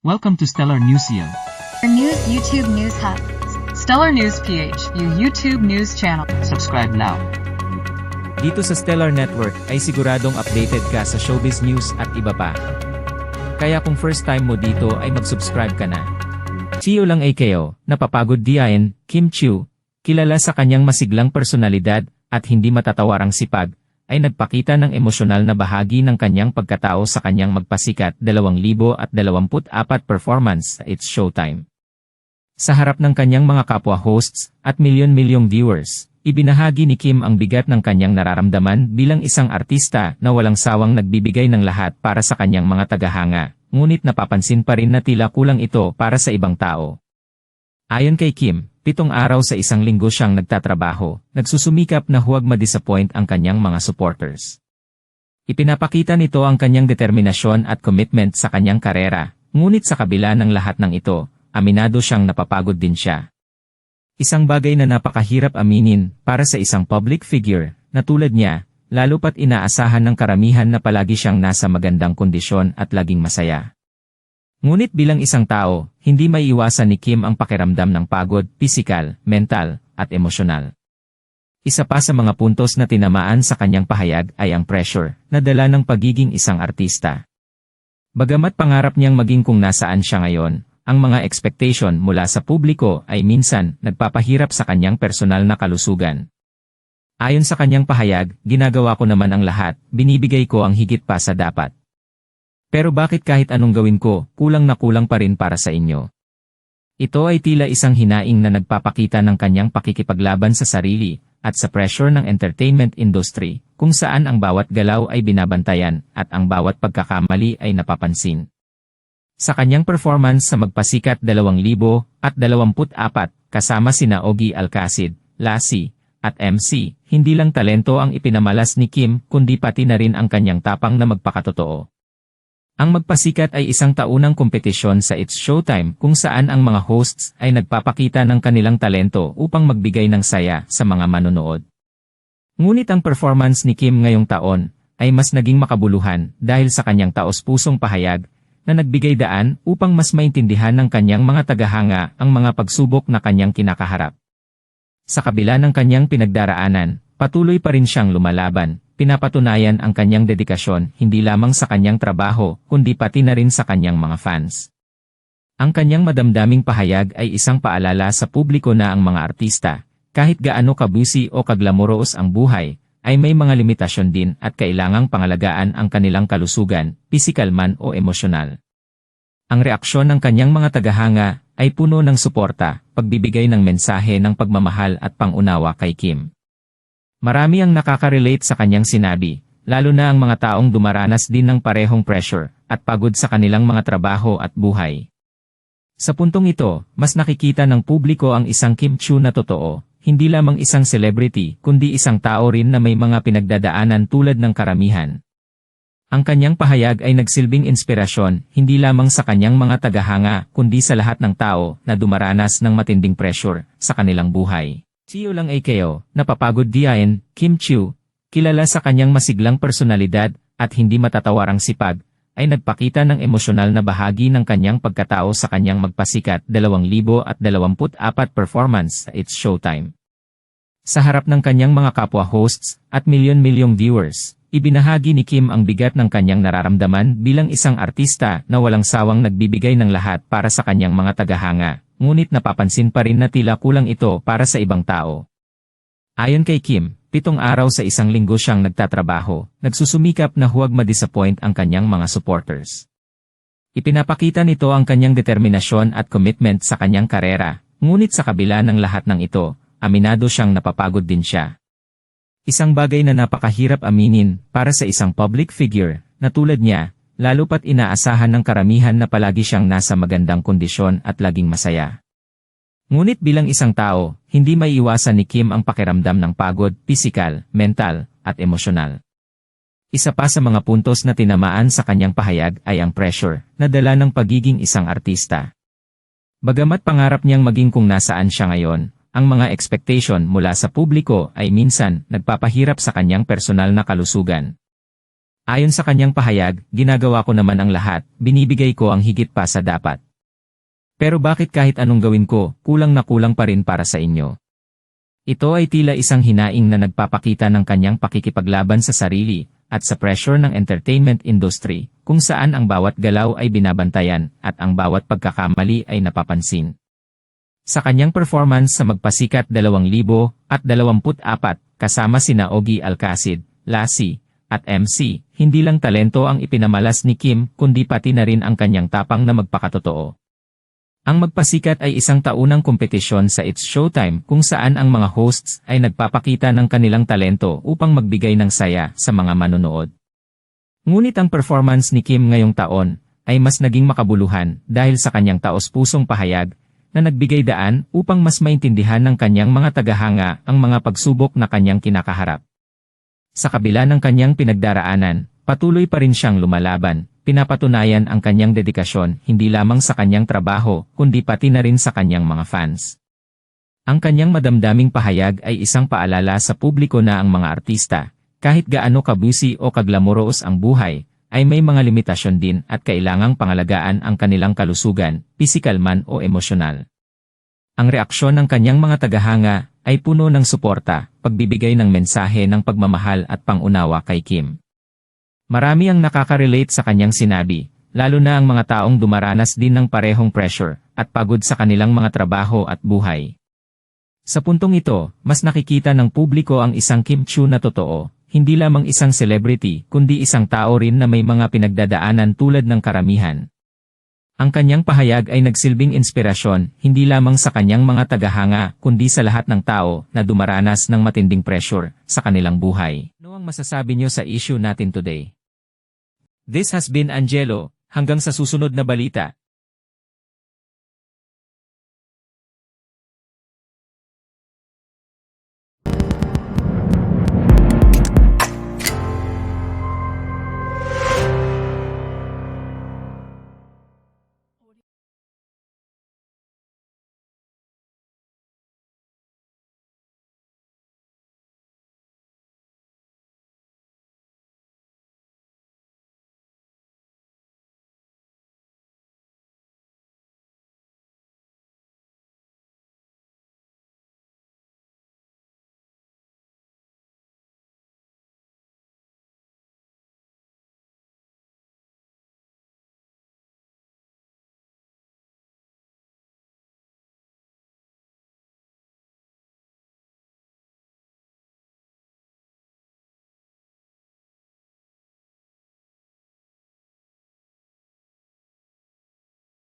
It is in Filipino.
Welcome to Stellar Newsio. Your news YouTube News Hub. Stellar News PH, your YouTube news channel. Subscribe now. Dito sa Stellar Network ay siguradong updated ka sa showbiz news at iba pa. Kaya kung first time mo dito ay mag-subscribe ka na. CEO lang AKO, napapagod diyain, Kim Chiu, kilala sa kanyang masiglang personalidad at hindi matatawarang sipag, ay nagpakita ng emosyonal na bahagi ng kanyang pagkatao sa kanyang magpasikat 2024 performance sa It's Showtime. Sa harap ng kanyang mga kapwa hosts at milyon-milyong viewers, ibinahagi ni Kim ang bigat ng kanyang nararamdaman bilang isang artista na walang sawang nagbibigay ng lahat para sa kanyang mga tagahanga, ngunit napapansin pa rin na tila kulang ito para sa ibang tao. Ayon kay Kim, 7 araw sa isang linggo siyang nagtatrabaho, nagsusumikap na huwag ma-disappoint ang kanyang mga supporters. Ipinapakita nito ang kanyang determinasyon at commitment sa kanyang karera, ngunit sa kabila ng lahat ng ito, aminado siyang napapagod din siya. Isang bagay na napakahirap aminin para sa isang public figure na tulad niya, lalo pat inaasahan ng karamihan na palagi siyang nasa magandang kondisyon at laging masaya. Ngunit bilang isang tao, hindi maiiwasan ni Kim ang pakiramdam ng pagod, pisikal, mental, at emosyonal. Isa pa sa mga puntos na tinamaan sa kanyang pahayag ay ang pressure na dala ng pagiging isang artista. Bagamat pangarap niyang maging kung nasaan siya ngayon, ang mga expectation mula sa publiko ay minsan nagpapahirap sa kanyang personal na kalusugan. Ayon sa kanyang pahayag, ginagawa ko naman ang lahat, binibigay ko ang higit pa sa dapat. Pero bakit kahit anong gawin ko, kulang na kulang pa rin para sa inyo? Ito ay tila isang hinaing na nagpapakita ng kanyang pakikipaglaban sa sarili at sa pressure ng entertainment industry, kung saan ang bawat galaw ay binabantayan at ang bawat pagkakamali ay napapansin. Sa kanyang performance sa Magpasikat 2024, kasama sina Ogie Alcacid, Lassie, at MC, hindi lang talento ang ipinamalas ni Kim kundi pati na rin ang kanyang tapang na magpakatotoo. Ang Magpasikat ay isang taunang kompetisyon sa It's Showtime kung saan ang mga hosts ay nagpapakita ng kanilang talento upang magbigay ng saya sa mga manonood. Ngunit ang performance ni Kim ngayong taon ay mas naging makabuluhan dahil sa kanyang taos-pusong pahayag na nagbigay daan upang mas maintindihan ng kanyang mga tagahanga ang mga pagsubok na kanyang kinakaharap. Sa kabila ng kanyang pinagdaraanan, patuloy pa rin siyang lumalaban. Pinapatunayan ang kanyang dedikasyon hindi lamang sa kanyang trabaho, kundi pati na rin sa kanyang mga fans. Ang kanyang madamdaming pahayag ay isang paalala sa publiko na ang mga artista, kahit gaano kabusi o kaglamoros ang buhay, ay may mga limitasyon din at kailangang pangalagaan ang kanilang kalusugan, pisikal man o emosyonal. Ang reaksyon ng kanyang mga tagahanga ay puno ng suporta, pagbibigay ng mensahe ng pagmamahal at pangunawa kay Kim. Marami ang nakaka-relate sa kanyang sinabi, lalo na ang mga taong dumaranas din ng parehong pressure at pagod sa kanilang mga trabaho at buhay. Sa puntong ito, mas nakikita ng publiko ang isang Kim Chiu na totoo, hindi lamang isang celebrity kundi isang tao rin na may mga pinagdadaanan tulad ng karamihan. Ang kanyang pahayag ay nagsilbing inspirasyon hindi lamang sa kanyang mga tagahanga kundi sa lahat ng tao na dumaranas ng matinding pressure sa kanilang buhay. CEO lang AKO, napapagod diyain, Kim Chiu, kilala sa kanyang masiglang personalidad at hindi matatawarang sipag, ay nagpakita ng emosyonal na bahagi ng kanyang pagkatao sa kanyang Magpasikat 2024 performance sa It's Showtime. Sa harap ng kanyang mga kapwa hosts at milyon-milyong viewers, ibinahagi ni Kim ang bigat ng kanyang nararamdaman bilang isang artista na walang sawang nagbibigay ng lahat para sa kanyang mga tagahanga. Ngunit napapansin pa rin na tila kulang ito para sa ibang tao. Ayon kay Kim, 7 araw sa isang linggo siyang nagtatrabaho, nagsusumikap na huwag ma-disappoint ang kanyang mga supporters. Ipinapakita nito ang kanyang determinasyon at commitment sa kanyang karera, ngunit sa kabila ng lahat ng ito, aminado siyang napapagod din siya. Isang bagay na napakahirap aminin para sa isang public figure na tulad niya, lalo pat inaasahan ng karamihan na palagi siyang nasa magandang kondisyon at laging masaya. Ngunit bilang isang tao, hindi maiiwasan ni Kim ang pakiramdam ng pagod, pisikal, mental, at emosyonal. Isa pa sa mga puntos na tinamaan sa kanyang pahayag ay ang pressure na dala ng pagiging isang artista. Bagamat pangarap niyang maging kung nasaan siya ngayon, ang mga expectation mula sa publiko ay minsan nagpapahirap sa kanyang personal na kalusugan. Ayon sa kanyang pahayag, ginagawa ko naman ang lahat, binibigay ko ang higit pa sa dapat. Pero bakit kahit anong gawin ko, kulang na kulang pa rin para sa inyo? Ito ay tila isang hinaing na nagpapakita ng kanyang pakikipaglaban sa sarili, at sa pressure ng entertainment industry, kung saan ang bawat galaw ay binabantayan, at ang bawat pagkakamali ay napapansin. Sa kanyang performance sa Magpasikat 2024, kasama sina Ogie Alcacid, Lassie, at MC, hindi lang talento ang ipinamalas ni Kim, kundi pati na rin ang kanyang tapang na magpakatotoo. Ang Magpasikat ay isang taunang kompetisyon sa It's Showtime kung saan ang mga hosts ay nagpapakita ng kanilang talento upang magbigay ng saya sa mga manonood. Ngunit ang performance ni Kim ngayong taon ay mas naging makabuluhan dahil sa kanyang taos-pusong pahayag na nagbigay daan upang mas maintindihan ng kanyang mga tagahanga ang mga pagsubok na kanyang kinakaharap. Sa kabila ng kanyang pinagdaraanan, patuloy pa rin siyang lumalaban. Pinapatunayan ang kanyang dedikasyon hindi lamang sa kanyang trabaho, kundi pati na rin sa kanyang mga fans. Ang kanyang madamdaming pahayag ay isang paalala sa publiko na ang mga artista, kahit gaano kabusi o kaglamoros ang buhay, ay may mga limitasyon din at kailangang pangalagaan ang kanilang kalusugan, pisikal man o emosyonal. Ang reaksyon ng kanyang mga tagahanga ay puno ng suporta, pagbibigay ng mensahe ng pagmamahal at pangunawa kay Kim. Marami ang nakaka-relate sa kanyang sinabi, lalo na ang mga taong dumaranas din ng parehong pressure at pagod sa kanilang mga trabaho at buhay. Sa puntong ito, mas nakikita ng publiko ang isang Kim Chiu na totoo, hindi lamang isang celebrity kundi isang tao rin na may mga pinagdadaanan tulad ng karamihan. Ang kanyang pahayag ay nagsilbing inspirasyon hindi lamang sa kanyang mga tagahanga kundi sa lahat ng tao na dumaranas ng matinding pressure sa kanilang buhay. Ano ang masasabi niyo sa issue natin today? This has been Angelo, hanggang sa susunod na balita.